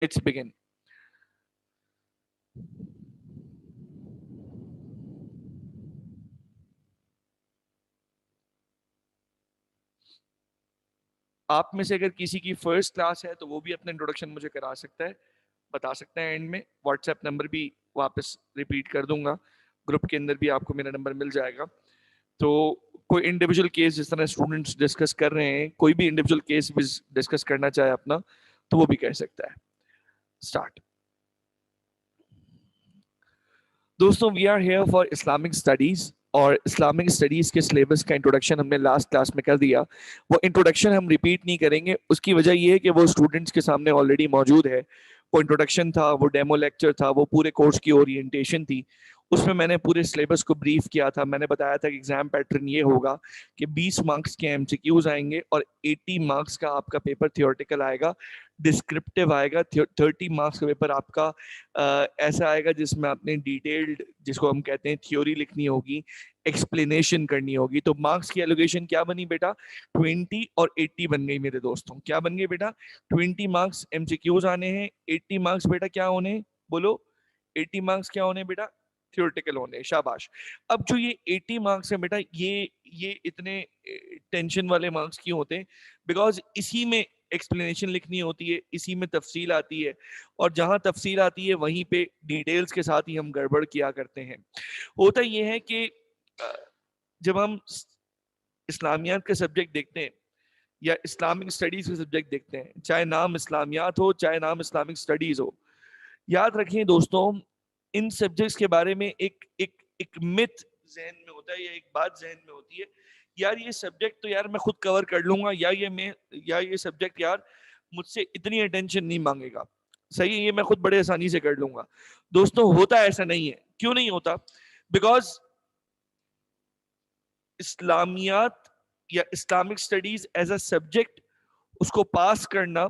Let's begin. آپ میں سے اگر کسی کی فرسٹ کلاس ہے تو وہ بھی اپنا انٹروڈکشن مجھے کرا سکتا ہے, بتا سکتا ہے اینڈ میں. واٹس ایپ نمبر بھی واپس ریپیٹ کر دوں گا, گروپ کے اندر بھی آپ کو میرا نمبر مل جائے گا. تو کوئی انڈیویجول کیس جس طرح اسٹوڈنٹس ڈسکس کر رہے ہیں, کوئی بھی انڈیویجول کیس بھی ڈسکس کرنا چاہے اپنا, تو وہ بھی کہہ سکتا ہے. اسٹارٹ. دوستوں, we are here for Islamic studies, اور اسلامک اسٹڈیز کے سلیبس کا انٹروڈکشن ہم نے لاسٹ کلاس میں کر دیا. وہ انٹروڈکشن ہم ریپیٹ نہیں کریں گے, اس کی وجہ یہ ہے کہ وہ اسٹوڈنٹس کے سامنے آلریڈی موجود ہے. وہ انٹروڈکشن تھا, وہ ڈیمو لیکچر تھا, وہ پورے کورس کی اورینٹیشن تھی. اس میں نے پورے سلیبس کو بریف کیا تھا. میں نے بتایا تھا کہ ایگزام پیٹرن یہ ہوگا کہ 20 مارکس کے ایم سی کیوز آئیں گے اور 80 مارکس کا آپ کا پیپر تھیوریٹیکل آئے گا, ڈسکرپٹیو آئے گا. 30 مارکس کا پیپر آپ کا ایسا آئے گا جس میں آپ نے ڈیٹیلڈ, جس کو ہم کہتے ہیں تھیوری لکھنی ہوگی, ایکسپلینیشن کرنی ہوگی. تو مارکس کی ایلوکیشن کیا بنی بیٹا؟ 20 اور 80 بن گئی میرے دوستوں. کیا بن گئی بیٹا؟ 20 مارکس ایم سی کیوز آنے ہیں, 80 مارکس بیٹا کیا ہونے, بولو 80 مارکس کیا ہونے بیٹا؟ تھیوریٹیکل ہونے. شاباش. اب جو یہ 80 مارکس ہیں بیٹا, یہ اتنے ٹینشن والے مارکس کیوں ہوتے ہیں؟ بیکاز اسی میں ایکسپلینیشن لکھنی ہوتی ہے, اسی میں تفصیل آتی ہے, اور جہاں تفصیل آتی ہے وہیں پہ ڈیٹیلز کے ساتھ ہی ہم گڑبڑ کیا کرتے ہیں. ہوتا یہ ہے کہ جب ہم اسلامیات کا سبجیکٹ دیکھتے ہیں یا اسلامک اسٹڈیز کا سبجیکٹ دیکھتے ہیں, چاہے نام اسلامیات ہو چاہے نام اسلامک اسٹڈیز ہو, یاد رکھیں دوستوں, ان سبجیکٹس کے بارے میں ایک مت ذہن میں ہوتا ہے, یا ایک بات ذہن میں ہوتی ہے, یار یہ سبجیکٹ تو یار میں خود کور کر لوں گا, یا یہ سبجیکٹ یار مجھ سے اتنی اٹینشن نہیں مانگے گا, صحیح ہے, یہ میں خود بڑے آسانی سے کر لوں گا. دوستوں ہوتا ایسا نہیں ہے. کیوں نہیں ہوتا؟ بیکاز اسلامیات یا Islamic studies as a subject, اس کو پاس کرنا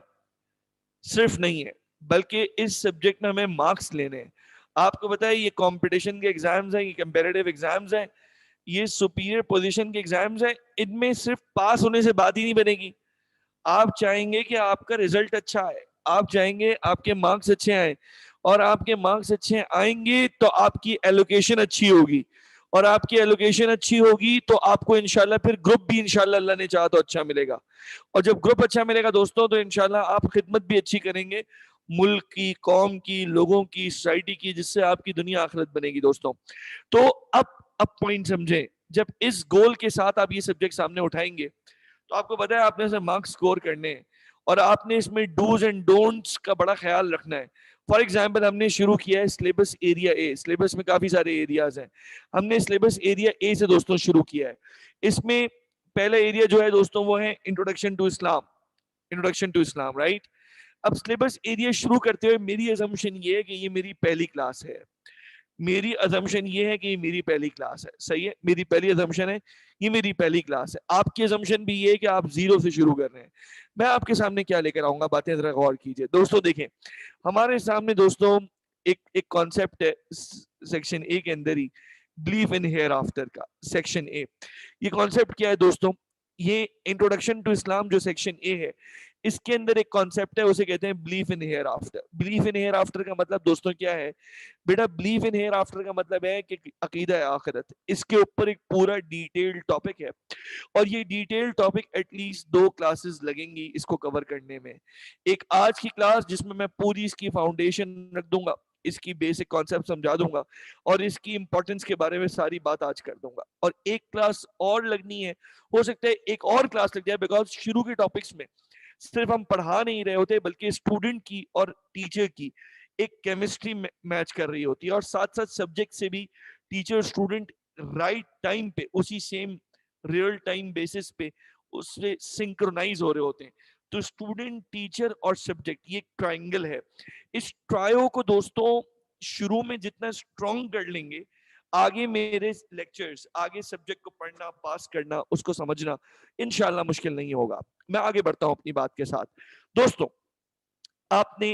صرف نہیں ہے, بلکہ اس سبجیکٹ میں ہمیں مارکس لینے ہیں. آپ کو بتائیں یہ کمپٹیشن کے ایگزامز ہیں, یہ کمپیریٹیو ایگزامز ہیں, یہ سپیریئر پوزیشن کے ایگزامز ہیں. ان میں صرف پاس ہونے سے بات ہی نہیں بنے گی. آپ چاہیں گے کہ آپ کا رزلٹ اچھا آئے, آپ چاہیں گے آپ کے مارکس اچھے آئیں, اور آپ کے مارکس اچھے آئیں گے تو آپ کی ایلوکیشن اچھی ہوگی, اور آپ کی ایلوکیشن اچھی ہوگی تو آپ کو انشاءاللہ پھر گروپ بھی انشاءاللہ اللہ نے چاہا تو اچھا ملے گا. اور جب گروپ اچھا ملے گا دوستوں تو انشاءاللہ آپ خدمت بھی اچھی کریں گے, ملک کی, قوم کی, لوگوں کی, سوسائٹی کی, جس سے آپ کی دنیا آخرت بنے گی دوستوں. تو اب پوائنٹ سمجھیں, جب اس گول کے ساتھ آپ یہ سبجیکٹ سامنے اٹھائیں گے تو آپ کو پتا ہے آپ نے اسے مارکس سکور کرنے ہیں, اور آپ نے اس میں ڈوز اینڈ ڈونٹس کا بڑا خیال رکھنا ہے. فار ایگزامپل ہم نے شروع کیا ہے سلیبس ایریا اے. سلیبس میں کافی سارے ایریاز ہیں. ہم نے سلیبس ایریا اے سے دوستوں شروع کیا ہے. اس میں پہلا ایریا جو ہے دوستوں وہ ہے introduction to Islam. Introduction to Islam, right. اب سلیبس ایریا شروع کرتے ہوئے میری ازمپشن یہ ہے کہ یہ میری پہلی کلاس ہے. میری ازمپشن یہ ہے کہ یہ میری پہلی کلاس ہے. صحیح ہے, میری پہلی ازمپشن ہے یہ میری پہلی کلاس ہے. آپ کی ازمپشن بھی یہ ہے کہ آپ زیرو سے شروع کر رہے ہیں. میں آپ کے سامنے کیا لے کر آؤں گا, باتیں ذرا غور کیجئے دوستوں. دیکھیں ہمارے سامنے دوستوں ایک کانسیپٹ ہے سیکشن اے کے اندر ہی, بلیف ان ہیئر آفٹر کا. سیکشن اے, یہ کانسیپٹ کیا ہے دوستوں؟ یہ انٹروڈکشن ٹو اسلام جو سیکشن اے ہے, اس کے اندر ایک کانسیپٹ ہے, اسے کہتے ہیں belief in here after. Belief in here after کا مطلب دوستوں کیا ہے بیٹا؟ بلیف ان ہیئر آفٹر کا مطلب ہے کہ عقیدہ آخرت, اس کے اوپر ایک پورا ڈیٹیل ٹاپک ہے, اور یہ detail topic at least 2 classes لگیں گی اس کو کور کرنے میں. ایک آج کی کلاس جس میں پوری اس کی فاؤنڈیشن رکھ دوں گا, اس کی بیسک کانسیپٹ سمجھا دوں گا, اور اس کی امپورٹنس کے بارے میں ساری بات آج کر دوں گا. اور ایک کلاس اور لگنی ہے, ہو سکتا ہے ایک اور کلاس لگ جائے, بیکاز شروع کے ٹاپکس میں صرف ہم پڑھا نہیں رہے ہوتے بلکہ اسٹوڈنٹ کی اور ٹیچر کی ایک کیمسٹری میچ کر رہی ہوتی ہے, اور ساتھ ساتھ سبجیکٹ سے بھی ٹیچر اسٹوڈنٹ رائٹ ٹائم پہ اسی سیم ریئل ٹائم بیسس پہ اس سے سنکرونائز ہو رہے ہوتے ہیں. تو اسٹوڈنٹ, ٹیچر اور سبجیکٹ, یہ ٹرائنگل ہے. اس ٹرائیو کو دوستوں شروع میں جتنا اسٹرانگ کر لیں گے, آگے میرے لیکچرز, آگے سبجیکٹ کو پڑھنا, پاس کرنا, اس کو سمجھنا انشاءاللہ مشکل نہیں ہوگا. میں آگے بڑھتا ہوں اپنی بات کے ساتھ. دوستوں آپ نے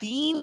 3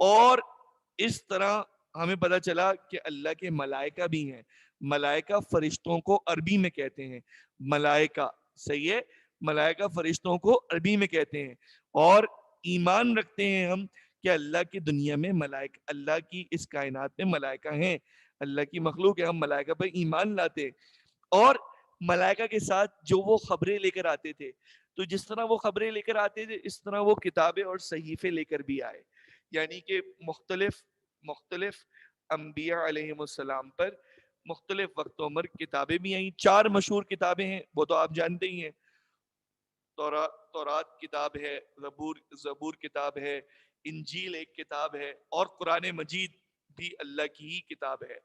اور اس طرح ہمیں پتا چلا کہ اللہ کے ملائکہ بھی ہیں. ملائکہ فرشتوں کو عربی میں کہتے ہیں ملائکہ, صحیح ہے, ملائکہ فرشتوں کو عربی میں کہتے ہیں. اور ایمان رکھتے ہیں ہم کہ اللہ کی دنیا میں ملائکہ, اللہ کی اس کائنات میں ملائکہ ہیں, اللہ کی مخلوق ہے, ہم ملائکہ پر ایمان لاتے ہیں. اور ملائکہ کے ساتھ جو وہ خبریں لے کر آتے تھے, تو جس طرح وہ خبریں لے کر آتے تھے اس طرح وہ کتابیں اور صحیفے لے کر بھی آئے. یعنی کہ مختلف انبیاء علیہ السلام پر مختلف وقت عمر کتابیں بھی آئیں. 4 مشہور کتابیں ہیں, وہ تو آپ جانتے ہی ہیں. تورات کتاب ہے, زبور کتاب ہے, انجیل ایک کتاب ہے, اور قرآن مجید بھی اللہ کی ہی کتاب ہے.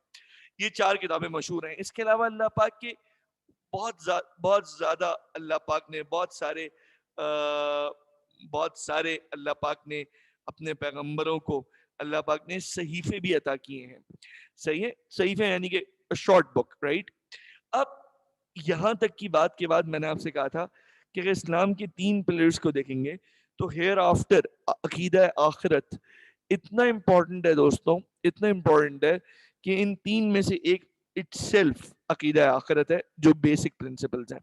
یہ 4 کتابیں مشہور ہیں. اس کے علاوہ اللہ پاک کے بہت زیادہ اللہ پاک نے بہت سارے اللہ پاک نے اپنے پیغمبروں کو اللہ پاک نے صحیفے بھی عطا کیے ہیں. صحیح ہے, صحیفے یعنی کہ شارٹ بک, رائٹ. اب یہاں تک کی بات کے بعد میں نے آپ سے کہا تھا کہ اگر اسلام کے 3 پلرز کو دیکھیں گے تو ہیئر آفٹر, عقیدہ آخرت اتنا امپورٹنٹ ہے دوستوں, اتنا امپورٹنٹ ہے کہ ان 3 میں سے ایک اٹ سیلف عقیدہ آخرت ہے, جو بیسک پرنسپلز ہیں.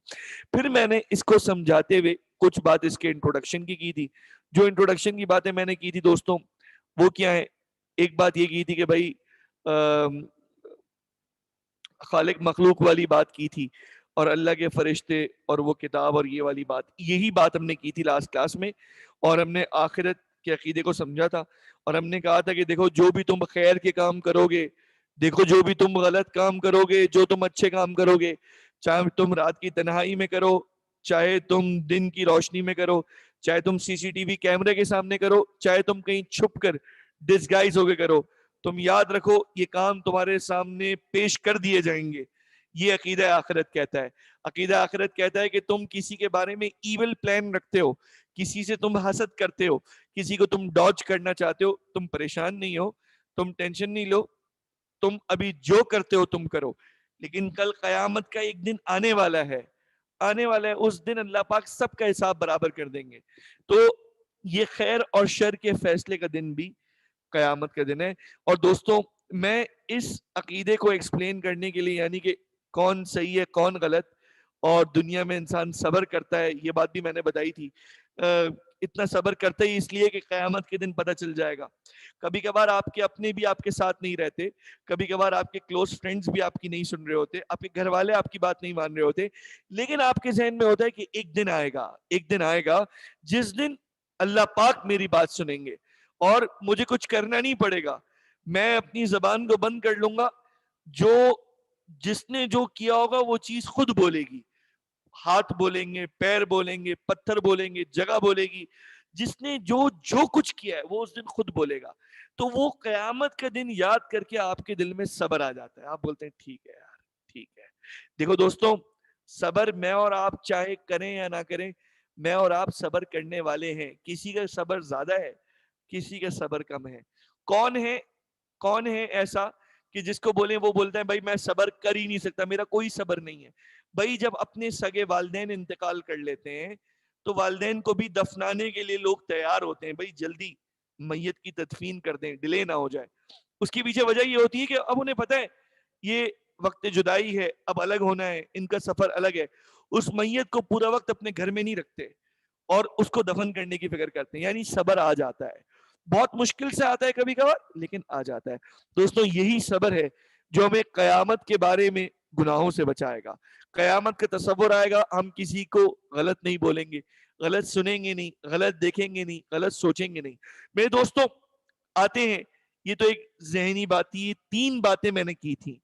پھر میں نے اس کو سمجھاتے ہوئے کچھ بات اس کے انٹروڈکشن کی تھی. جو انٹروڈکشن کی باتیں میں نے کی تھی دوستوں وہ کیا ہے؟ ایک بات یہ کی تھی کہ بھائی خالق مخلوق والی بات کی تھی, اور اللہ کے فرشتے اور وہ کتاب اور یہ والی بات, یہی بات ہم نے کی تھی لاسٹ کلاس میں. اور ہم نے آخرت کے عقیدے کو سمجھا تھا, اور ہم نے کہا تھا کہ دیکھو جو بھی تم خیر کے کام کرو گے, دیکھو جو بھی تم غلط کام کرو گے, جو تم اچھے کام کرو گے, چاہے تم رات کی تنہائی میں کرو, چاہے تم دن کی روشنی میں کرو, چاہے تم سی سی ٹی وی کیمرے کے سامنے کرو, چاہے تم کہیں چھپ کر ڈسگائز ہو کے کرو, تم یاد رکھو یہ کام تمہارے سامنے پیش کر دیے جائیں گے. یہ عقیدہ آخرت کہتا ہے. عقیدہ آخرت کہتا ہے کہ تم کسی کے بارے میں ایول پلان رکھتے ہو, کسی سے تم حسد کرتے ہو, کسی کو تم ڈاج کرنا چاہتے ہو, تم پریشان نہیں ہو, تم ٹینشن نہیں لو, تم ابھی جو کرتے ہو تم کرو, لیکن کل قیامت کا ایک دن آنے والا ہے, اس دن اللہ پاک سب کا حساب برابر کر دیں گے. تو یہ خیر اور شر کے فیصلے کا دن بھی قیامت کا دن ہے. اور دوستوں میں اس عقیدے کو ایکسپلین کرنے کے لیے, یعنی کہ کون صحیح ہے کون غلط, اور دنیا میں انسان صبر کرتا ہے, یہ بات بھی میں نے بتائی تھی. اتنا صبر کرتا ہی اس لیے کہ قیامت کے دن پتہ چل جائے گا. کبھی کبھار آپ کے اپنے بھی آپ کے ساتھ نہیں رہتے, کبھی کبھار آپ کے کلوز فرینڈز بھی آپ کی نہیں سن رہے ہوتے, آپ کے گھر والے آپ کی بات نہیں مان رہے ہوتے, لیکن آپ کے ذہن میں ہوتا ہے کہ ایک دن آئے گا جس دن اللہ پاک میری بات سنیں گے اور مجھے کچھ کرنا نہیں پڑے گا. میں اپنی زبان کو بند کر لوں گا, جس نے جو کیا ہوگا وہ چیز خود بولے گی. ہاتھ بولیں گے, پیر بولیں گے, پتھر بولیں گے, جگہ بولے گی. جس نے جو کچھ کیا ہے وہ اس دن خود بولے گا. تو وہ قیامت کا دن یاد کر کے آپ کے دل میں صبر آ جاتا ہے, آپ بولتے ہیں ٹھیک ہے یار, ٹھیک ہے. دیکھو دوستوں, صبر میں اور آپ چاہے کریں یا نہ کریں, میں اور آپ صبر کرنے والے ہیں. کسی کا صبر زیادہ ہے, کسی کا صبر کم ہے. کون ہے ایسا کہ جس کو بولیں وہ بولتا ہے بھائی میں صبر کر ہی نہیں سکتا, میرا کوئی صبر نہیں ہے. بھائی جب اپنے سگے والدین انتقال کر لیتے ہیں تو والدین کو بھی دفنانے کے لیے لوگ تیار ہوتے ہیں, بھائی جلدی میت کی تدفین کر دیں, ڈیلے نہ ہو جائے. اس کی پیچھے وجہ یہ ہوتی ہے کہ اب انہیں پتہ ہے یہ وقت جدائی ہے, اب الگ ہونا ہے, ان کا سفر الگ ہے. اس میت کو پورا وقت اپنے گھر میں نہیں رکھتے اور اس کو دفن کرنے کی فکر کرتے ہیں. یعنی صبر آ جاتا ہے, بہت مشکل سے آتا ہے کبھی کبھار, لیکن آ جاتا ہے. دوستوں یہی صبر ہے جو ہمیں قیامت کے بارے میں گناہوں سے بچائے گا. قیامت کا تصور آئے گا, ہم کسی کو غلط نہیں بولیں گے, غلط سنیں گے نہیں, غلط دیکھیں گے نہیں, غلط سوچیں گے نہیں. میرے دوستوں آتے ہیں, یہ تو ایک ذہنی بات تھی, یہ 3 باتیں میں نے کی تھی.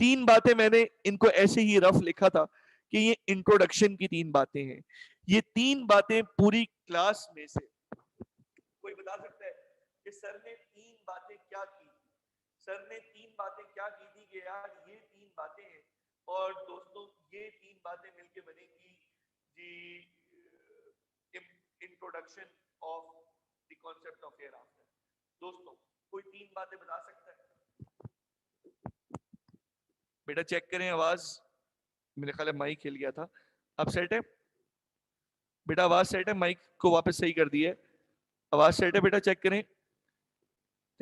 3 باتیں میں نے ان کو ایسے ہی رف لکھا تھا کہ یہ انٹروڈکشن کی 3 باتیں ہیں. یہ 3 باتیں پوری کلاس میں سے کوئی بتا سکتا ہے کہ سر نے 3 باتیں کیا کی تھی؟ سر نے 3 باتیں کیا کی تھی کہ یار یہ 3 باتیں ہیں, اور دوستوں یہ 3 باتیں مل کے بنے گی جی introduction of the concept of hereafter. دوستوں کوئی 3 باتیں بتا سکتا ہے؟ بیٹا چیک کریں آواز, میرے خیال ہے مائک ہل گیا تھا, اب سیٹ ہے بیٹا, آواز سیٹ ہے, مائک کو واپس صحیح کر دی ہے, آواز سیٹ ہے بیٹا, چیک کریں.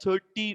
30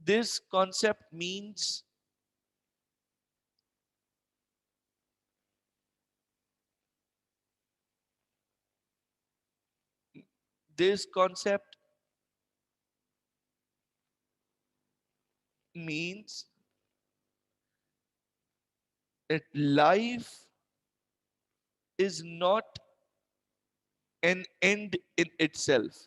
This concept means this concept means that life is not an end in itself.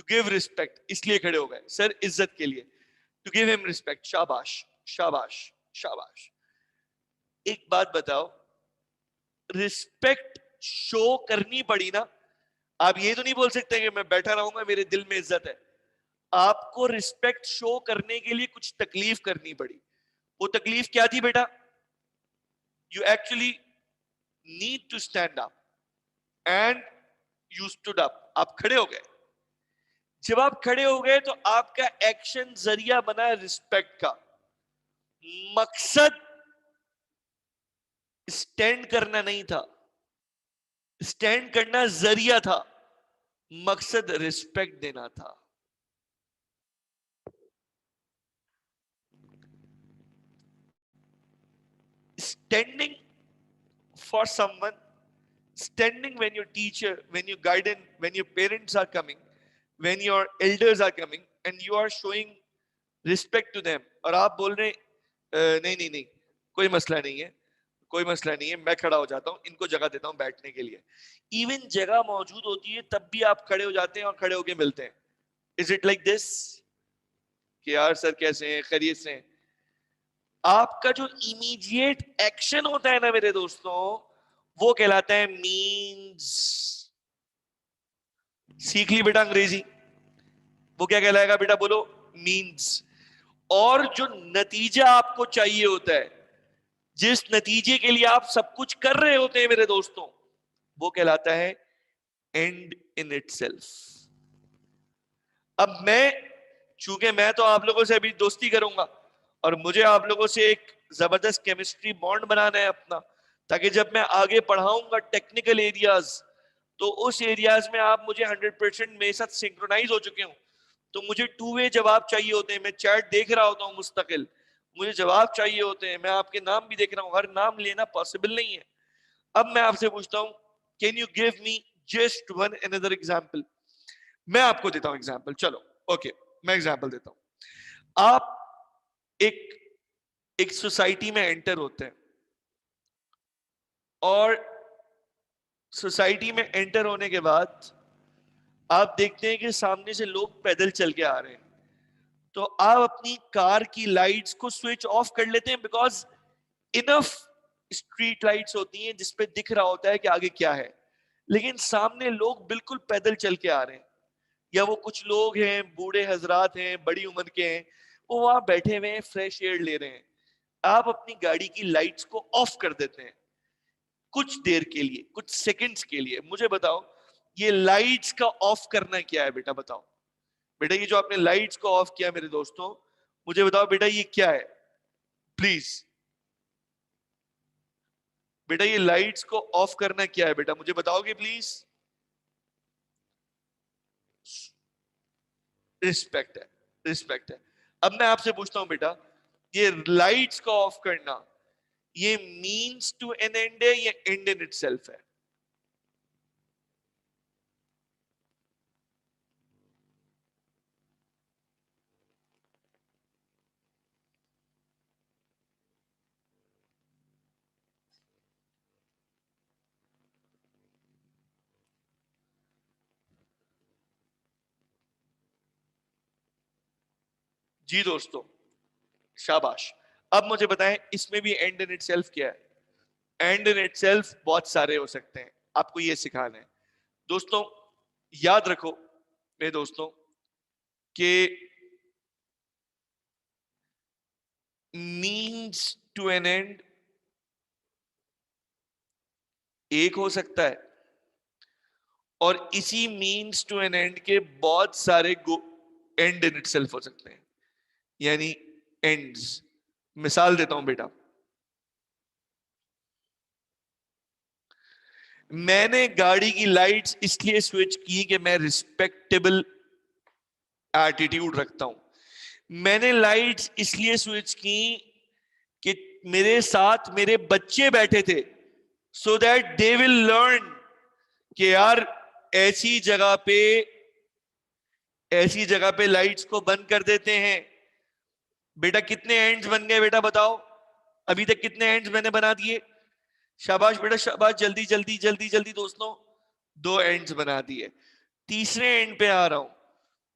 To give respect اس لیے کھڑے ہو گئے سر عزت کے لیے, ٹو گیو ہم ریسپیکٹ. شاباش شاباش شاباش. ایک بات بتاؤ, ریسپیکٹ شو کرنی پڑی نا, آپ یہ تو نہیں بول سکتے کہ میں بیٹھا رہوں گا میرے دل میں عزت ہے. آپ کو ریسپیکٹ شو کرنے کے لیے کچھ تکلیف کرنی پڑی. وہ تکلیف کیا تھی بیٹا؟ You actually need to stand up and you stood up. آپ کھڑے ہو گئے. جب آپ کھڑے ہو گئے تو آپ کا ایکشن ذریعہ بنا ریسپیکٹ کا. مقصد اسٹینڈ کرنا نہیں تھا, اسٹینڈ کرنا ذریعہ تھا, مقصد ریسپیکٹ دینا تھا. Standing for someone, standing when your teacher, when your guardian, when your parents are coming, when your elders are coming and you are showing respect to them, اور آپ بول رہے نہیں نہیں نہیں کوئی مسئلہ نہیں ہے, کوئی مسئلہ نہیں ہے, میں کھڑا ہو جاتا ہوں, ان کو جگہ دیتا ہوں بیٹھنے کے لیے. ایون جگہ موجود ہوتی ہے تب بھی آپ کھڑے ہو جاتے ہیں اور کھڑے ہو کے ملتے ہیں. از اٹ لائک دس کہ یار سر کیسے ہیں, خیریت سے ہیں؟ آپ کا جو امیڈیٹ ایکشن ہوتا ہے نا میرے دوستوں, وہ کہلاتا ہے مینز. سیکھ لی بیٹا انگریزی, وہ کیا کہلائے گا بیٹا, بولو مینز. اور جو نتیجہ آپ کو چاہیے ہوتا ہے, جس نتیجے کے لیے آپ سب کچھ کر رہے ہوتے ہیں میرے دوستوں, وہ کہلاتا ہے اینڈ ان اٹ سیلف. اب میں, چونکہ میں تو آپ لوگوں سے ابھی دوستی کروں گا اور مجھے آپ لوگوں سے ایک زبردست کیمسٹری بانڈ بنانا ہے اپنا, تاکہ جب میں آگے پڑھاؤں گا ٹیکنیکل ایریاز, تو اس ایریاز میں آپ مجھے 100% میرے ساتھ سنکرونائز ہو چکے ہوں. تو مجھے 2 وے جواب چاہیے ہوتے ہیں. میں چیٹ دیکھ رہا ہوتا ہوں مستقل, مجھے جواب چاہیے ہوتے ہیں. میں آپ کے نام بھی دیکھ رہا ہوں, ہر نام لینا پاسبل نہیں ہے. اب میں آپ سے پوچھتا ہوں, can you give me just one another example؟ میں آپ کو دیتا ہوں ایگزامپل. چلو اوکے, میں ایگزامپل دیتا ہوں. آپ ایک سوسائٹی میں انٹر ہوتے ہیں, اور سوسائٹی میں انٹر ہونے کے بعد آپ دیکھتے ہیں کہ سامنے سے لوگ پیدل چل کے آ رہے ہیں. تو آپ اپنی کار کی لائٹس کو سوئچ آف کر لیتے ہیں, بیکاز انف اسٹریٹ لائٹس ہوتی ہیں جس پہ دکھ رہا ہوتا ہے کہ آگے کیا ہے. لیکن سامنے لوگ بالکل پیدل چل کے آ رہے ہیں, یا وہ کچھ لوگ ہیں, بوڑھے حضرات ہیں, بڑی عمر کے ہیں, وہ وہاں بیٹھے ہوئے ہیں, فریش ایئر لے رہے ہیں. آپ اپنی گاڑی کی لائٹس کو آف کر دیتے ہیں کچھ دیر کے لیے, کچھ سیکنڈز کے لیے. مجھے بتاؤ یہ لائٹس کا آف کرنا کیا ہے بیٹا؟ بتاؤ بیٹا, یہ جو آپ نے لائٹس کو آف کیا میرے دوستوں, مجھے بتاؤ بیٹا یہ کیا ہے پلیز؟ بیٹا یہ لائٹس کو آف کرنا کیا ہے بیٹا, مجھے بتاؤ گے پلیز؟ رسپیکٹ ہے, رسپیکٹ ہے. اب میں آپ سے پوچھتا ہوں بیٹا, یہ لائٹس کو آف کرنا یہ مینس ٹو این اینڈ ہے یا اینڈ ان اٹ سیلف ہے؟ جی دوستو شاباش. اب مجھے بتائیں اس میں بھی اینڈ ان اٹ سیلف کیا ہے؟ اینڈ ان اٹ سیلف بہت سارے ہو سکتے ہیں, آپ کو یہ سکھانا ہے. دوستوں یاد رکھو میرے دوستوں کہ مینس ٹو این اینڈ ایک ہو سکتا ہے, اور اسی مینس ٹو این اینڈ کے بہت سارے اینڈ ان اٹ سیلف ہو سکتے ہیں, یعنی اینڈز. مثال دیتا ہوں بیٹا, میں نے گاڑی کی لائٹس اس لیے سوئچ کی کہ میں ریسپیکٹیبل ایٹیٹیوڈ رکھتا ہوں. میں نے لائٹس اس لیے سوئچ کی کہ میرے ساتھ میرے بچے بیٹھے تھے, so that they will learn کہ یار ایسی جگہ پہ لائٹس کو بند کر دیتے ہیں. بیٹا کتنے اینڈز بن گئے بیٹا بتاؤ, ابھی تک کتنے اینڈز میں نے بنا دیے؟ شاباش بیٹا شاباش, جلدی جلدی جلدی جلدی دوستوں, 2 اینڈز بنا دیے. تیسرے اینڈ پہ آ رہا ہوں.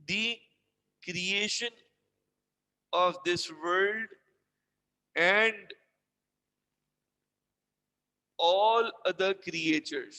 the creation of this world and all other creatures,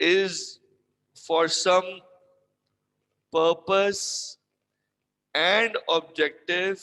is for some purpose and objective,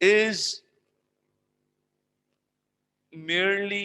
is merely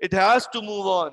It has to move on.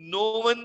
No one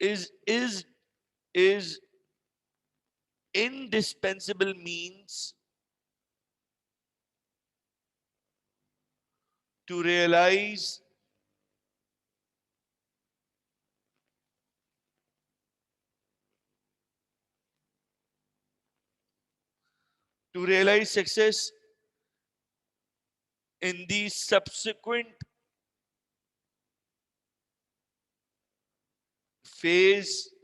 is indispensable means to realize success in the subsequent phase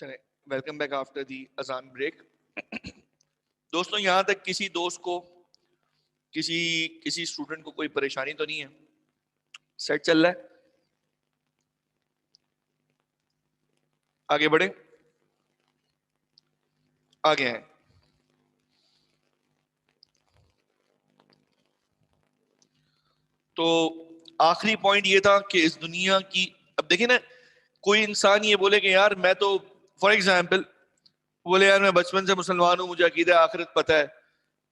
چلیں welcome back after the اذان break. دوستوں یہاں تک کسی دوست کو کسی student کو کوئی پریشانی تو نہیں ہے؟ سیٹ چل رہا ہے؟ آگے بڑھیں، آگے ہیں. تو آخری پوائنٹ یہ تھا کہ اس دنیا کی، اب دیکھیں نا، کوئی انسان یہ بولے کہ یار میں تو فار ایگزامپل بولے یار میں بچپن سے مسلمان ہوں، مجھے عقیدہ آخرت پتہ ہے.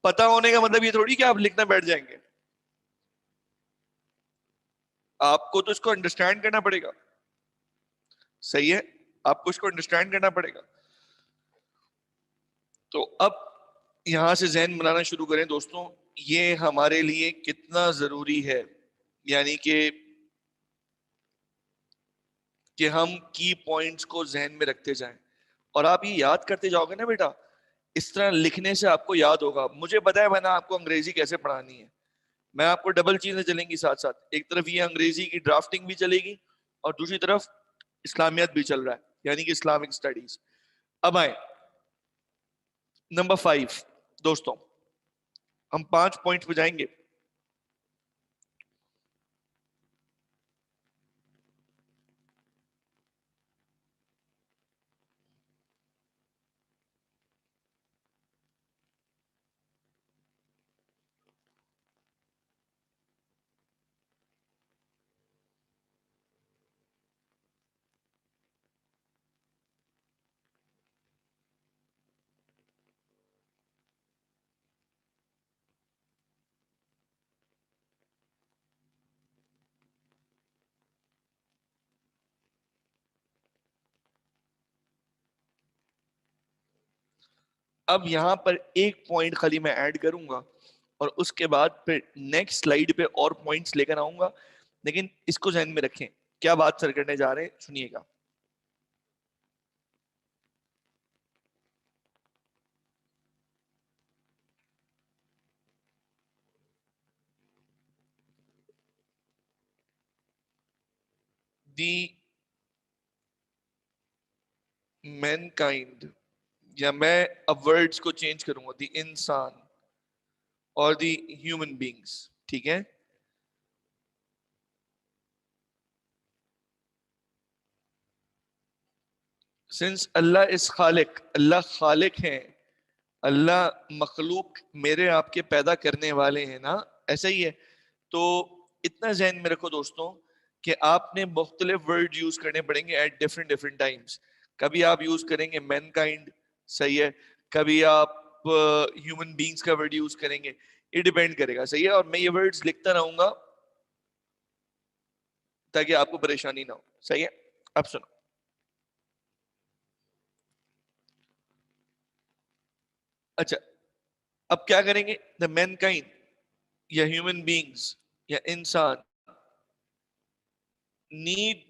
پتہ ہونے کا مطلب یہ تھوڑی کہ آپ لکھنا بیٹھ جائیں گے. آپ کو تو اس کو انڈرسٹینڈ کرنا پڑے گا. صحیح ہے، آپ کو اس کو انڈرسٹینڈ کرنا پڑے گا. تو اب یہاں سے ذہن بنانا شروع کریں دوستوں، یہ ہمارے لیے کتنا ضروری ہے. یعنی کہ ہم کی پوائنٹس کو ذہن میں رکھتے جائیں، اور آپ یہ یاد کرتے جاؤ گے نا بیٹا، اس طرح لکھنے سے آپ کو یاد ہوگا. مجھے پتا ہے میں نے آپ کو انگریزی کیسے پڑھانی ہے. میں آپ کو ڈبل چیزیں چلیں گی ساتھ ساتھ. ایک طرف یہ انگریزی کی ڈرافٹنگ بھی چلے گی، اور دوسری طرف اسلامیت بھی چل رہا ہے، یعنی کہ اسلامک اسٹڈیز. اب آئیں نمبر 5 دوستوں، ہم 5 پوائنٹ پہ جائیں گے. اب یہاں پر ایک پوائنٹ خالی میں ایڈ کروں گا، اور اس کے بعد پھر نیکسٹ سلائیڈ پہ اور پوائنٹس لے کر آؤں گا. لیکن اس کو ذہن میں رکھیں، کیا بات سر کرنے جا رہے ہیں سنیے گا. دی مین کائنڈ، یا میں اب ورڈز کو چینج کروں گا، دی انسان اور دی ہیومن بینگس. ٹھیک ہے، سنس اللہ از خالق، اللہ خالق ہیں، اللہ مخلوق میرے آپ کے پیدا کرنے والے ہیں نا، ایسا ہی ہے. تو اتنا ذہن میں رکھو دوستوں کہ آپ نے مختلف ورڈ یوز کرنے پڑیں گے ایٹ ڈفرنٹ ڈفرنٹ ٹائمس. کبھی آپ یوز کریں گے مین کائنڈ، صحیح ہے، کبھی آپ ہیومن بینگس کا ورڈ یوز کریں گے. یہ ڈیپینڈ کرے گا، صحیح ہے. اور میں یہ ورڈز لکھتا رہوں گا تاکہ آپ کو پریشانی نہ ہو. صحیح ہے، اب سنو. اچھا، اب کیا کریں گے؟ دا مین کائنڈ یا ہیومن بینگس یا انسان need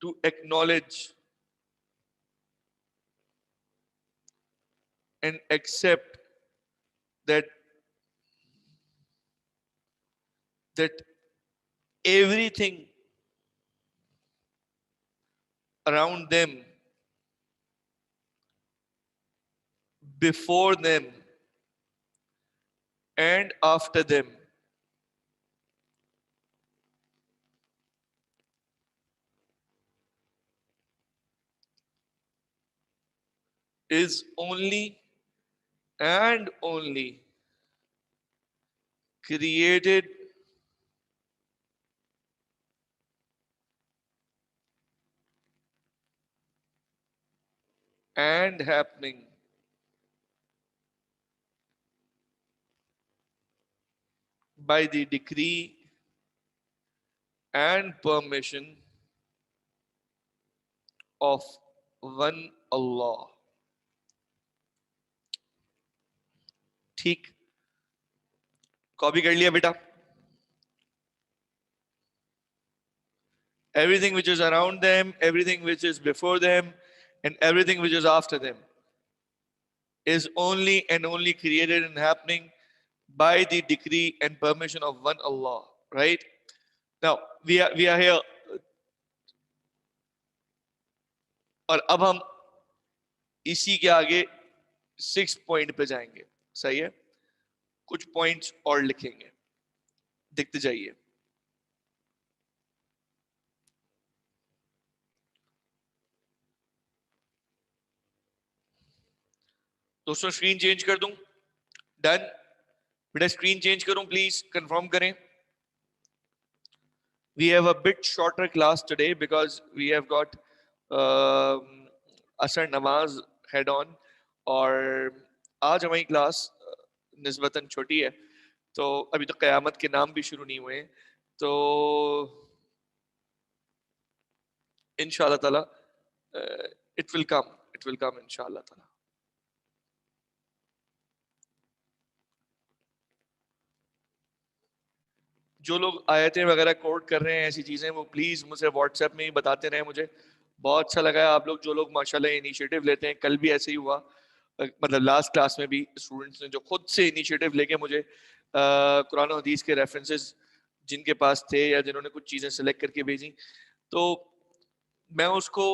to acknowledge and accept that everything around them, before them and after them, is only and only created and happening by the decree and permission of one Allah. ٹھیک، copy کر لیا بیٹا. Everything which is around them, everything which is before them, and everything which is after them is only and only created and happening by the decree and permission of one Allah. Right? Now, we are here. اور اب ہم اسی کے آگے 6 point پہ جائیں گے. صحیح ہے, کچھ پوائنٹس اور لکھیں گے, دیکھتے جائیے. دوستوں اسکرین چینج کر دوں؟ ڈن. بیٹا اسکرین چینج کروں پلیز, کنفرم کریں. We have a bit shorter class today because we have got Asr Namaz head on, اور آج ہماری کلاس نسبتاً چھوٹی ہے, تو ابھی تو قیامت کے نام بھی شروع نہیں ہوئے ہیں, تو ان شاء اللہ تعالیٰ it will come ان شاء اللہ تعالیٰ. جو لوگ آیتیں وغیرہ کوٹ کر رہے ہیں ایسی چیزیں, وہ پلیز مجھے واٹس ایپ میں ہی بتاتے رہیں. مجھے بہت اچھا لگا ہے آپ لوگ جو لوگ ماشاءاللہ انیشیٹو لیتے ہیں. کل بھی ایسے ہی ہوا, مطلب لاسٹ کلاس میں بھی اسٹوڈنٹس نے جو خود سے انیشیٹو لے کے مجھے قرآن و حدیث کے ریفرنسز جن کے پاس تھے یا جنہوں نے کچھ چیزیں سلیکٹ کر کے بھیجی, تو میں اس کو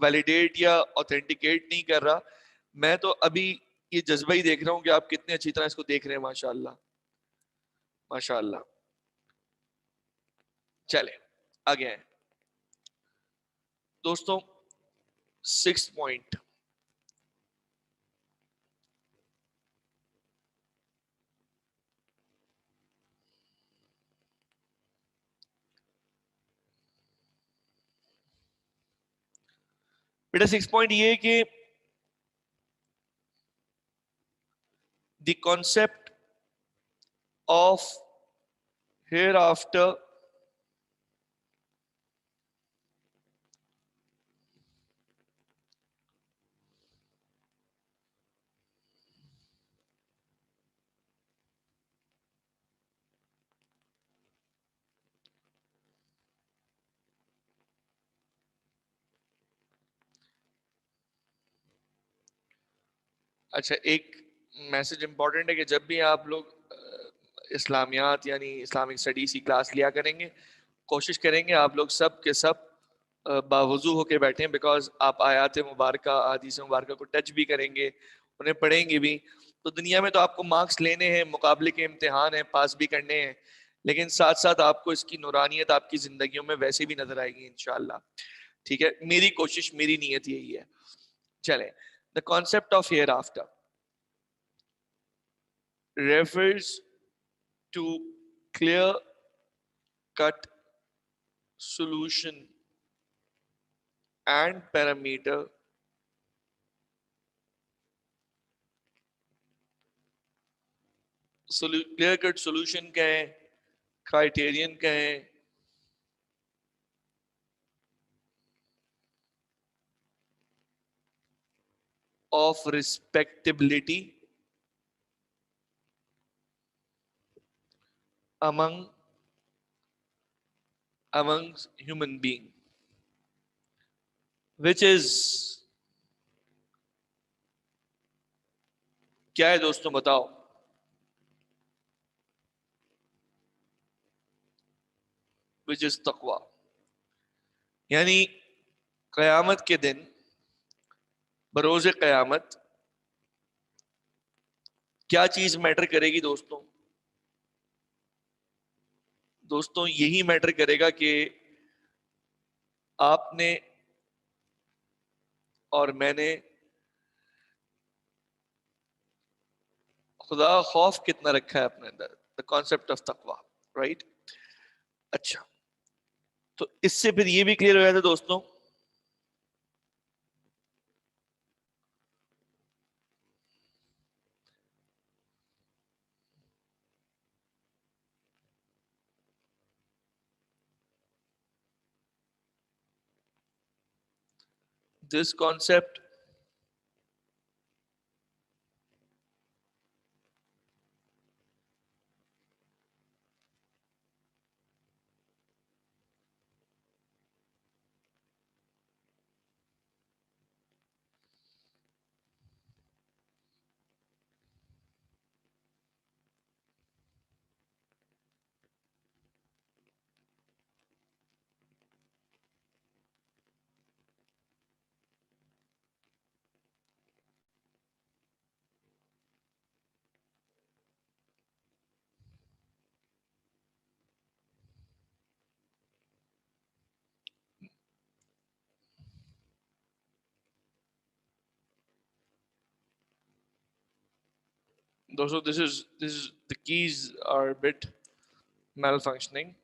ویلیڈیٹ یا اوتھینٹیکیٹ نہیں کر رہا. میں تو ابھی یہ جذبہ ہی دیکھ رہا ہوں کہ آپ کتنے اچھی طرح اس کو دیکھ رہے ہیں. ماشاء اللہ ماشاء اللہ. چلے آگے ہیں دوستوں. 6 پوائنٹ, بیٹا 6 پوائنٹ یہ ہے کہ the concept of hereafter اچھا ایک میسج امپورٹنٹ ہے کہ جب بھی آپ لوگ اسلامیات یعنی اسلامک اسٹڈیز کی کلاس لیا کریں گے, کوشش کریں گے آپ لوگ سب کے سب باوضو ہو کے بیٹھیں, بیکاز آپ آیات مبارکہ احادیث مبارکہ کو ٹچ بھی کریں گے, انہیں پڑھیں گے بھی. تو دنیا میں تو آپ کو مارکس لینے ہیں, مقابلے کے امتحان ہیں, پاس بھی کرنے ہیں, لیکن ساتھ ساتھ آپ کو اس کی نورانیت آپ کی زندگیوں میں ویسے بھی نظر آئے گی انشاءاللہ. ٹھیک ہے, میری کوشش, میری نیت یہی ہے. چلیں, the concept of hereafter refers to clear cut solution and parameter clear cut solution کہیں, criterion کہیں, of respectability amongst human being, which is کیا ہے دوستوں بتاؤ؟ which is تقوی. یعنی قیامت کے دن, بروز قیامت, کیا چیز میٹر کرے گی دوستوں؟ دوستوں یہی میٹر کرے گا کہ آپ نے اور میں نے خدا خوف کتنا رکھا ہے اپنے اندر, the concept of تقوی, right? اچھا, تو اس سے پھر یہ بھی کلیئر ہو جاتا دوستوں this concept دوستو this is the keys are a bit malfunctioning.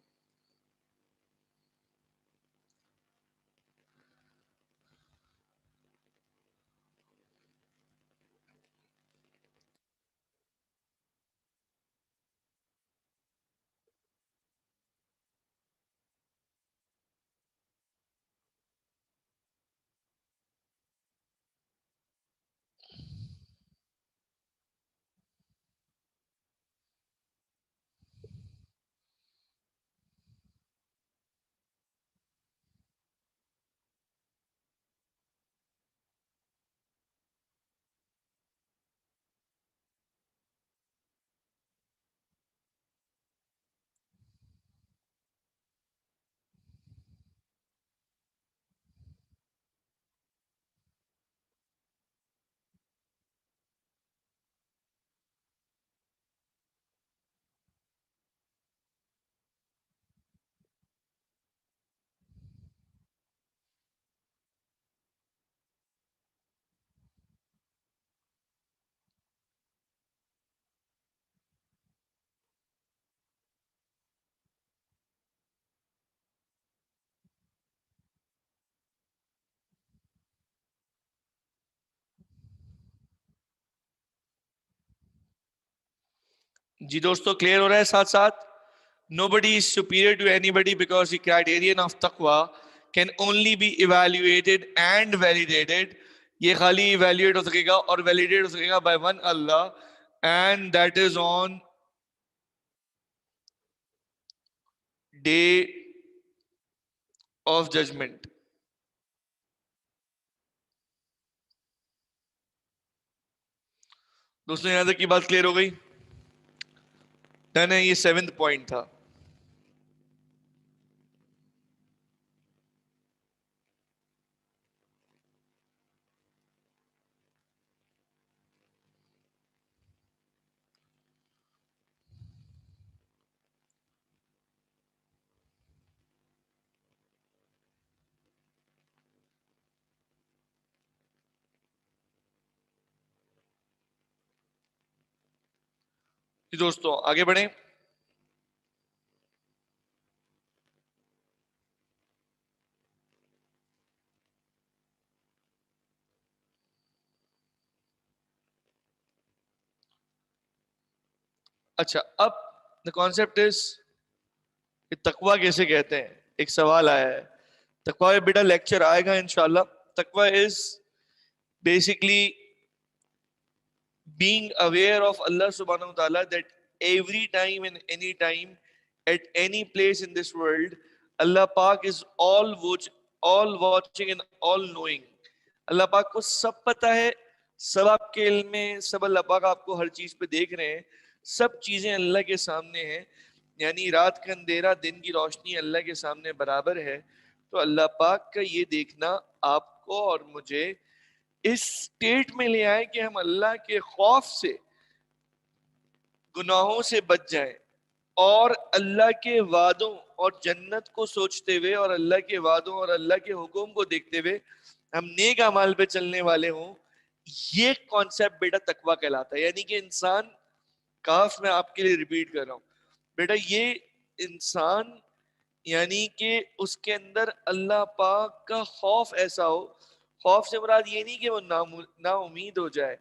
جی دوستو کلیئر ہو رہا ہے ساتھ ساتھ؟ Nobody is superior to anybody because the criterion of taqwa can only be evaluated and validated. یہ خالی evaluate ہو سکے گا اور validate ہو سکے گا by one Allah, and that is on day of judgment. دوستوں یہاں تک کی بات کلیئر ہو گئی؟ ڈن ہے. یہ 7th پوائنٹ تھا. جی دوستوں آگے بڑھیں. اچھا اب the concept is کہ تقوی کیسے کہتے ہیں. ایک سوال آیا ہے. تقوی بیٹا لیکچر آئے گا انشاءاللہ. تقوی is basically being aware of Allah subhanahu wa ta'ala that every time and any time at any place in this world Allah Pak is all watching and all knowing. اللہ پاک کو سب پتہ ہے, سب آپ کے علم میں, سب اللہ پاک آپ کو ہر چیز پہ دیکھ رہے ہیں. سب چیزیں اللہ کے سامنے ہیں. یعنی رات کا اندھیرا دن کی روشنی اللہ کے سامنے برابر ہے. تو اللہ پاک کا یہ دیکھنا آپ کو اور مجھے اس سٹیٹ میں لے آئے کہ ہم اللہ کے خوف سے گناہوں سے بچ جائیں اور اللہ کے وعدوں اور جنت کو سوچتے ہوئے اور اللہ کے وعدوں اور اللہ کے حکم کو دیکھتے ہوئے ہم نیک اعمال پہ چلنے والے ہوں. یہ کانسیپٹ بیٹا تقوی کہلاتا ہے. یعنی کہ انسان, کاف میں آپ کے لیے ریپیٹ کر رہا ہوں بیٹا, یہ انسان یعنی کہ اس کے اندر اللہ پاک کا خوف ایسا ہو. خوف سے مراد یہ نہیں کہ وہ نا امید ہو جائے.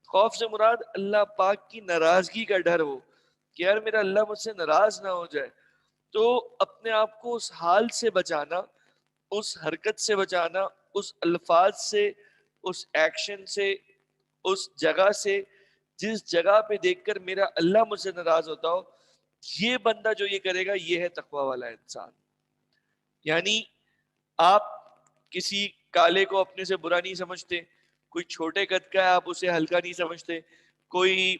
خوف سے مراد اللہ پاک کی ناراضگی کا ڈر ہو کہ یار میرا اللہ مجھ سے ناراض نہ ہو جائے. تو اپنے آپ کو اس حال سے بچانا, اس حرکت سے بچانا, اس الفاظ سے, اس ایکشن سے, اس جگہ سے جس جگہ پہ دیکھ کر میرا اللہ مجھ سے ناراض ہوتا ہو, یہ بندہ جو یہ کرے گا یہ ہے تقوی والا انسان. یعنی آپ کسی کالے کو اپنے سے برا نہیں سمجھتے, کوئی چھوٹے قد کا ہے آپ اسے ہلکا نہیں سمجھتے, کوئی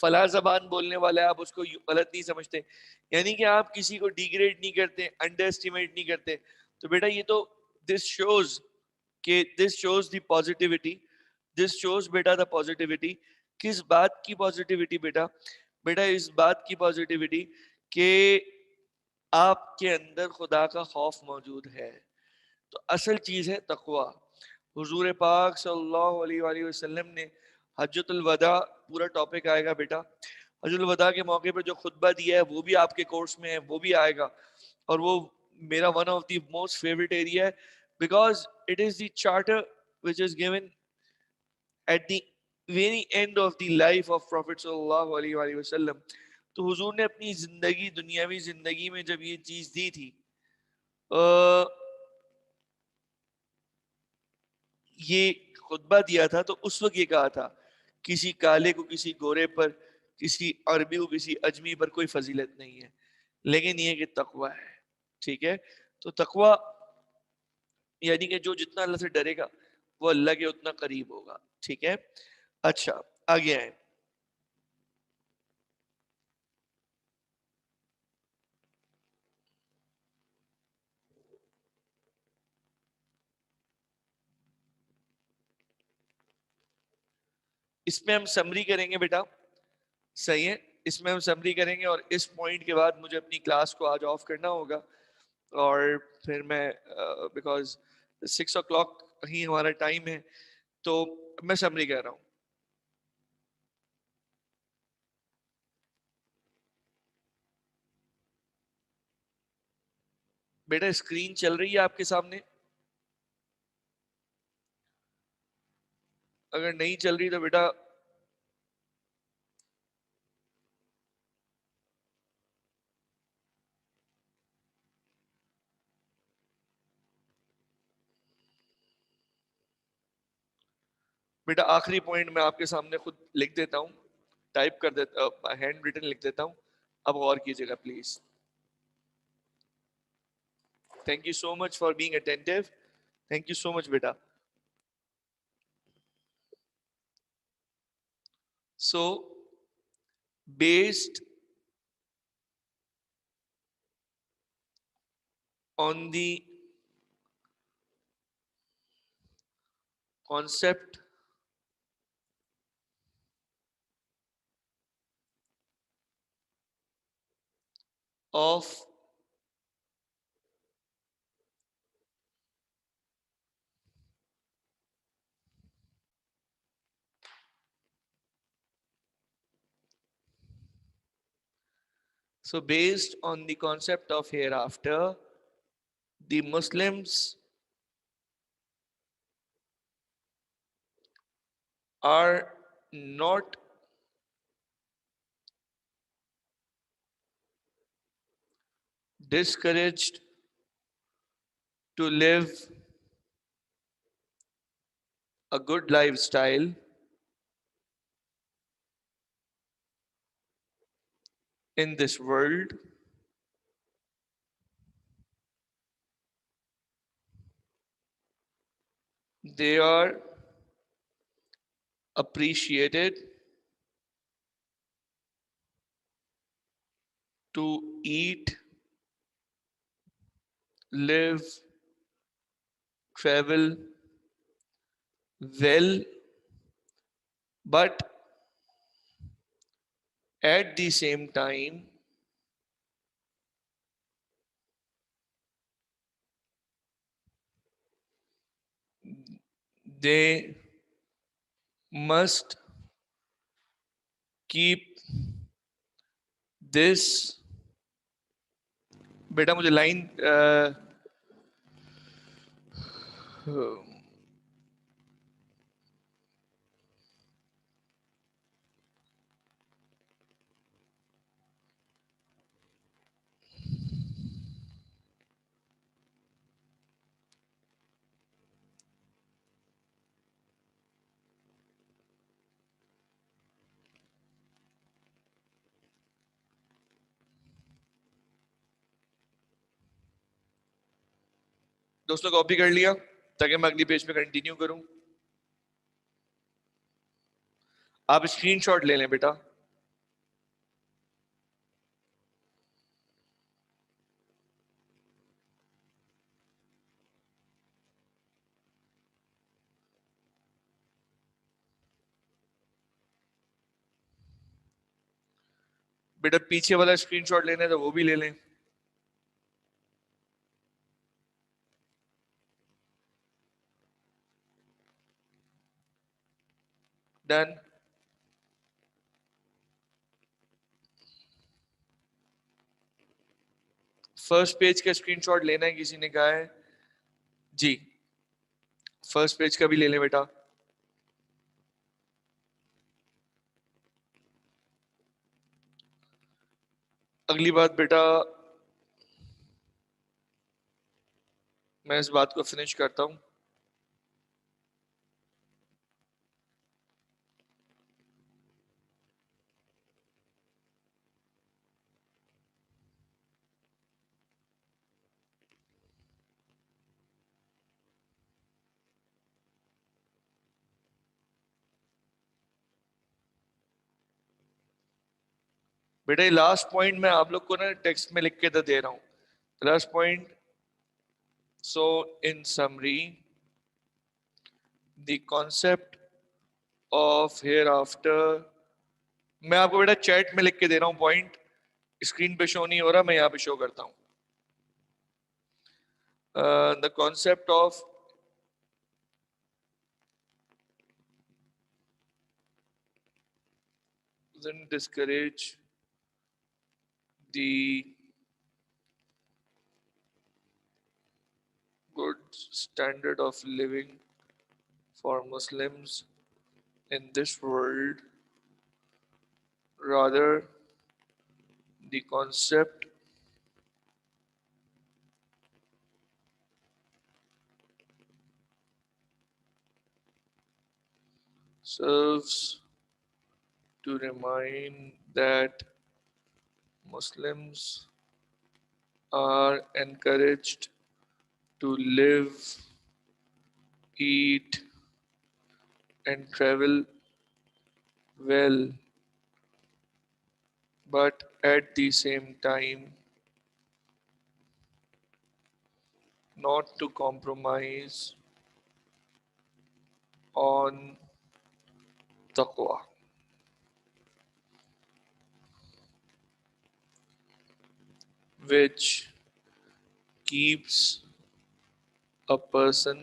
فلاں زبان بولنے والا ہے آپ اس کو غلط نہیں سمجھتے. یعنی کہ آپ کسی کو ڈیگریڈ نہیں کرتے, انڈر اسٹیمیٹ نہیں کرتے. تو بیٹا یہ تو دس شوز کہ this shows the positivity, this shows بیٹا دا پازیٹیوٹی. کس بات کی پازیٹیوٹی بیٹا؟ بیٹا اس بات کی پازیٹیوٹی کہ آپ کے اندر خدا کا خوف موجود ہے. تو اصل چیز ہے تقوی. حضور پاک صلی اللہ علیہ وآلہ وسلم نے حجۃ الوداع پورا ٹاپک آئے گا بیٹا. حجۃ الوداع کے موقع پہ جو خطبہ دیا ہے وہ بھی آپ کے کورس میں ہے, وہ بھی آئے گا. اور وہ میرا one of the most favourite area ہے, because it is the charter which is given at the very end of the life of Prophet sallallahu alaihi وآلہ وسلم. تو حضور نے اپنی زندگی, دنیاوی زندگی میں جب یہ چیز دی تھی, یہ خطبہ دیا تھا, تو اس وقت یہ کہا تھا کسی کالے کو کسی گورے پر, کسی عربی کو کسی اجمی پر کوئی فضیلت نہیں ہے, لیکن یہ کہ تقوی ہے. ٹھیک ہے, تو تقوی یعنی کہ جو جتنا اللہ سے ڈرے گا وہ اللہ کے اتنا قریب ہوگا. ٹھیک ہے, اچھا آگے آئیں. اس میں ہم سمری کریں گے بیٹا, صحیح ہے, اس میں ہم سمری کریں گے, اور اس پوائنٹ کے بعد مجھے اپنی کلاس کو آج آف کرنا ہوگا, اور پھر میں بیکاز 6 o'clock ہی ہمارا ٹائم ہے, تو میں سمری کہہ رہا ہوں. بیٹا اسکرین چل رہی ہے آپ کے سامنے؟ اگر نہیں چل رہی تو بیٹا آخری پوائنٹ میں آپ کے سامنے خود لکھ دیتا ہوں, ٹائپ کر دیتا, ہینڈ ریٹن لکھ دیتا ہوں, اب غور کیجیے گا please. Thank you so much for being attentive, thank you so much بیٹا. So based on the concept of based on the concept of hereafter, the Muslims are not discouraged to live a good lifestyle in this world. They are appreciated to eat, live, travel well, but at the same time they must keep this. بیٹا مجھے line دوستوں copy کر لیا تاکہ میں اگلی page پہ continue کروں. آپ اسکرین شاٹ لے لیں بیٹا. بیٹا پیچھے والا اسکرین شاٹ لینا ہے تو وہ بھی لے لیں. ڈن. فرسٹ پیج کا اسکرین شاٹ لینا ہے کسی نے کہا ہے جی, فرسٹ پیج کا بھی لے لیں بیٹا. اگلی بات بیٹا, میں اس بات کو فنش کرتا ہوں. بیٹا لاسٹ پوائنٹ میں آپ لوگ کو نا ٹیکسٹ میں لکھ کے دے رہا ہوں. Last point, so in summary the concept of hereafter, میں آپ کو بیٹا چیٹ میں لکھ کے دے رہا ہوں پوائنٹ, اسکرین پہ شو نہیں ہو رہا, میں یہاں پہ شو کرتا ہوں. The concept of discourage the good standard of living for Muslims in this world. Rather, the concept serves to remind that Muslims are encouraged to live, eat, and travel well, but at the same time, not to compromise on taqwa, which keeps a person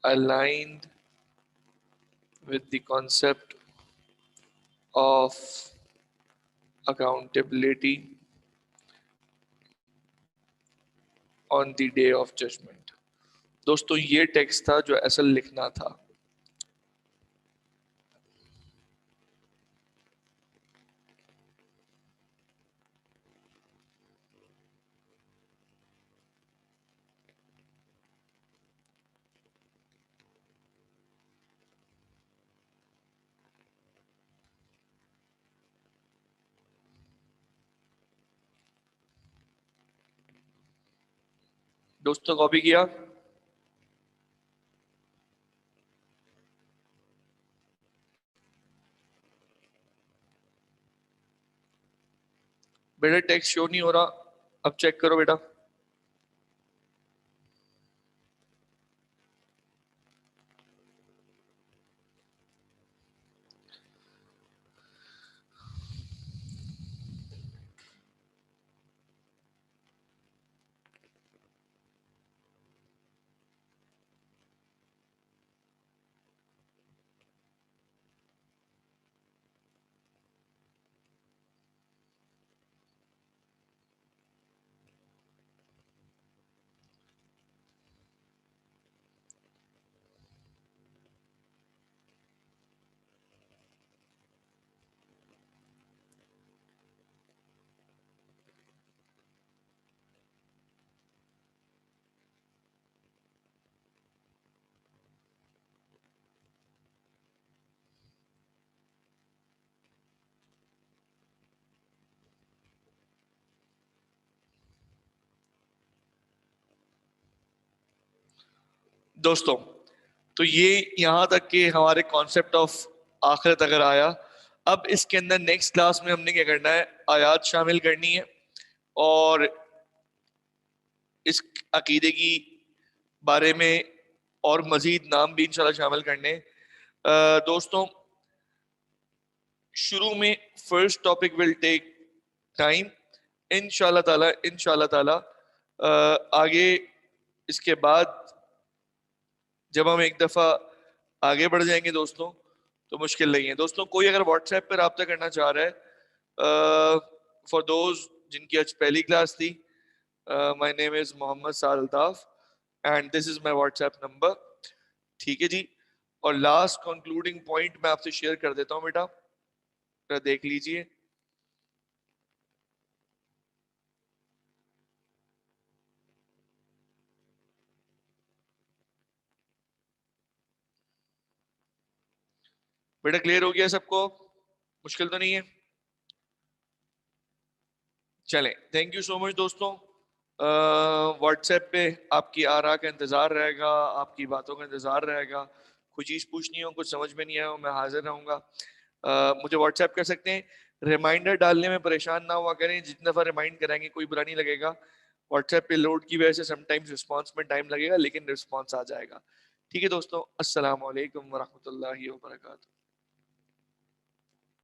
aligned with the concept of accountability on the day of judgment. دوستو یہ text تھا جو اصل لکھنا تھا. دوستوں copy کیا؟ بیٹا text شو نہیں ہو رہا, اب چیک کرو بیٹا. دوستوں تو یہ یہاں تک کہ ہمارے کانسیپٹ آف آخرت اگر آیا. اب اس کے اندر نیکسٹ کلاس میں ہم نے کیا کرنا ہے, آیات شامل کرنی ہے اور اس عقیدے کی بارے میں اور مزید نام بھی انشاءاللہ شامل کرنے. دوستوں شروع میں first topic will take time انشاءاللہ تعالی. آگے اس کے بعد جب ہم ایک دفعہ آگے بڑھ جائیں گے دوستوں تو مشکل نہیں ہے. دوستوں کوئی اگر واٹس ایپ پہ رابطہ کرنا چاہ رہا ہے, فار دوز جن کی آج پہلی کلاس تھی, my name is Muhammad Saad Altaf and this is my WhatsApp number. ٹھیک ہے جی. اور لاسٹ کنکلوڈنگ پوائنٹ میں آپ سے شیئر کر دیتا ہوں بیٹا, دیکھ لیجئے. بیٹا کلیئر ہو گیا سب کو؟ مشکل تو نہیں ہے؟ چلیں, تھینک یو سو مچ دوستوں. واٹس ایپ پہ آپ کی آراء کا انتظار رہے گا, آپ کی باتوں کا انتظار رہے گا. کوئی چیز پوچھنی ہو, کچھ سمجھ میں نہیں آیا ہو, میں حاضر رہوں گا. مجھے واٹس ایپ کر سکتے ہیں. ریمائنڈر ڈالنے میں پریشان نہ ہوا کریں, جتنی دفعہ ریمائنڈ کرائیں گے کوئی برا نہیں لگے گا. واٹس ایپ پہ لوڈ کی وجہ سے سم ٹائمز رسپانس میں ٹائم لگے گا, لیکن رسپانس آ جائے گا. ٹھیک ہے دوستوں, السلام علیکم ورحمۃ اللہ وبرکاتہ.